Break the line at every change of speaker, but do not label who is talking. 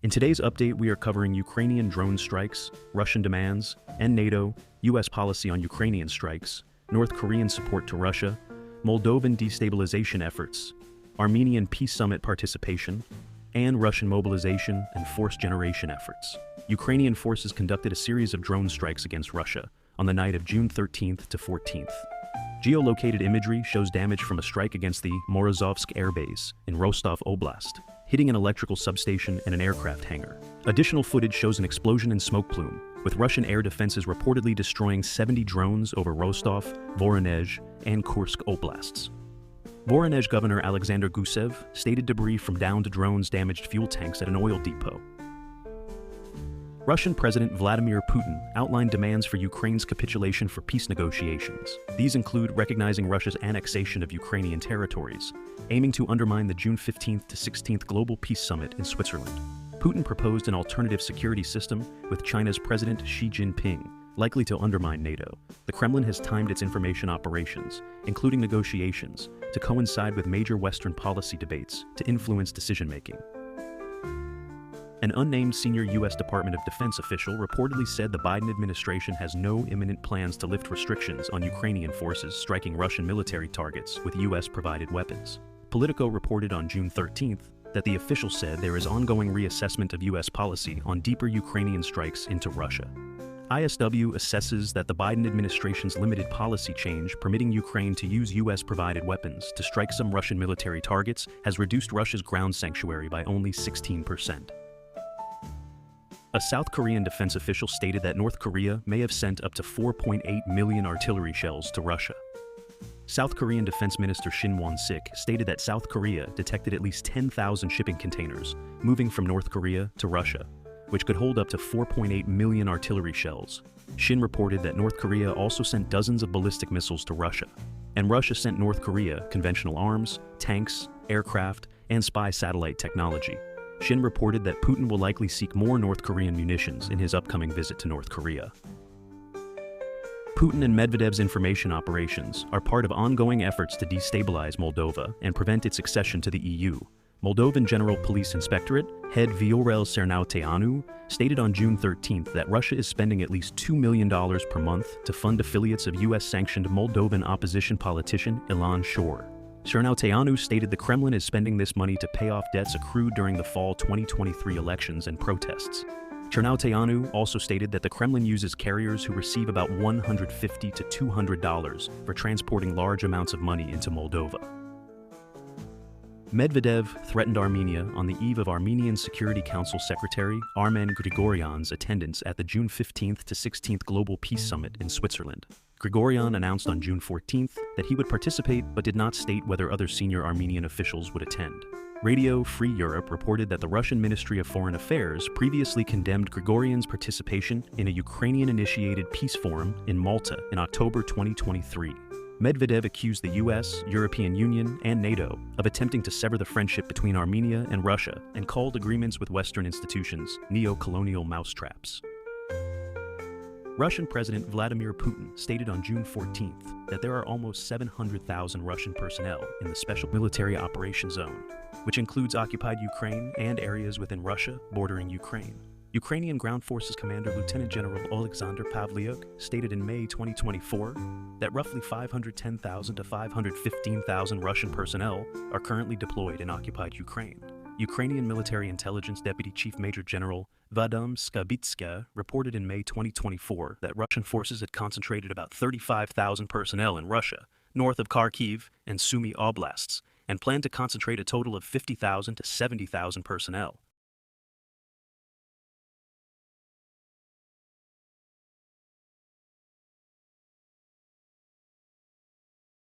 In today's update, we are covering Ukrainian drone strikes, Russian demands, and NATO, US policy on Ukrainian strikes, North Korean support to Russia, Moldovan destabilization efforts, Armenian peace summit participation, and Russian mobilization and force generation efforts. Ukrainian forces conducted a series of drone strikes against Russia on the night of June 13th to 14th. Geolocated imagery shows damage from a strike against the Morozovsk Airbase in Rostov Oblast, hitting an electrical substation and an aircraft hangar. Additional footage shows an explosion and smoke plume, with Russian air defenses reportedly destroying 70 drones over Rostov, Voronezh, and Kursk oblasts. Voronezh Governor Alexander Gusev stated debris from downed drones damaged fuel tanks at an oil depot. Russian President Vladimir Putin outlined demands for Ukraine's capitulation for peace negotiations. These include recognizing Russia's annexation of Ukrainian territories, aiming to undermine the June 15th to 16th Global Peace Summit in Switzerland. Putin proposed an alternative security system with China's President Xi Jinping, likely to undermine NATO. The Kremlin has timed its information operations, including negotiations, to coincide with major Western policy debates to influence decision-making. An unnamed senior U.S. Department of Defense official reportedly said the Biden administration has no imminent plans to lift restrictions on Ukrainian forces striking Russian military targets with U.S.-provided weapons. Politico reported on June 13th that the official said there is ongoing reassessment of U.S. policy on deeper Ukrainian strikes into Russia. ISW assesses that the Biden administration's limited policy change permitting Ukraine to use U.S.-provided weapons to strike some Russian military targets has reduced Russia's ground sanctuary by only 16%. A South Korean defense official stated that North Korea may have sent up to 4.8 million artillery shells to Russia. South Korean Defense Minister Shin Won-sik stated that South Korea detected at least 10,000 shipping containers moving from North Korea to Russia, which could hold up to 4.8 million artillery shells. Shin reported that North Korea also sent dozens of ballistic missiles to Russia, and Russia sent North Korea conventional arms, tanks, aircraft, and spy satellite technology. Shin reported that Putin will likely seek more North Korean munitions in his upcoming visit to North Korea. Putin and Medvedev's information operations are part of ongoing efforts to destabilize Moldova and prevent its accession to the EU. Moldovan General Police Inspectorate head Viorel Cernăuteanu stated on June 13th that Russia is spending at least $2 million per month to fund affiliates of US-sanctioned Moldovan opposition politician Ilan Shor. Cernăuteanu stated the Kremlin is spending this money to pay off debts accrued during the fall 2023 elections and protests. Cernăuteanu also stated that the Kremlin uses carriers who receive about $150 to $200 for transporting large amounts of money into Moldova. Medvedev threatened Armenia on the eve of Armenian Security Council Secretary Armen Grigoryan's attendance at the June 15th to 16th Global Peace Summit in Switzerland. Grigoryan announced on June 14th that he would participate but did not state whether other senior Armenian officials would attend. Radio Free Europe reported that the Russian Ministry of Foreign Affairs previously condemned Grigoryan's participation in a Ukrainian-initiated peace forum in Malta in October 2023. Medvedev accused the US, European Union, and NATO of attempting to sever the friendship between Armenia and Russia and called agreements with Western institutions neo-colonial mousetraps. Russian President Vladimir Putin stated on June 14th that there are almost 700,000 Russian personnel in the Special Military Operations Zone, which includes occupied Ukraine and areas within Russia bordering Ukraine. Ukrainian Ground Forces Commander Lieutenant General Alexander Pavlyuk stated in May 2024 that roughly 510,000 to 515,000 Russian personnel are currently deployed in occupied Ukraine. Ukrainian Military Intelligence Deputy Chief Major General Vadim Skabitska reported in May 2024 that Russian forces had concentrated about 35,000 personnel in Russia, north of Kharkiv and Sumy oblasts, and planned to concentrate a total of 50,000 to 70,000 personnel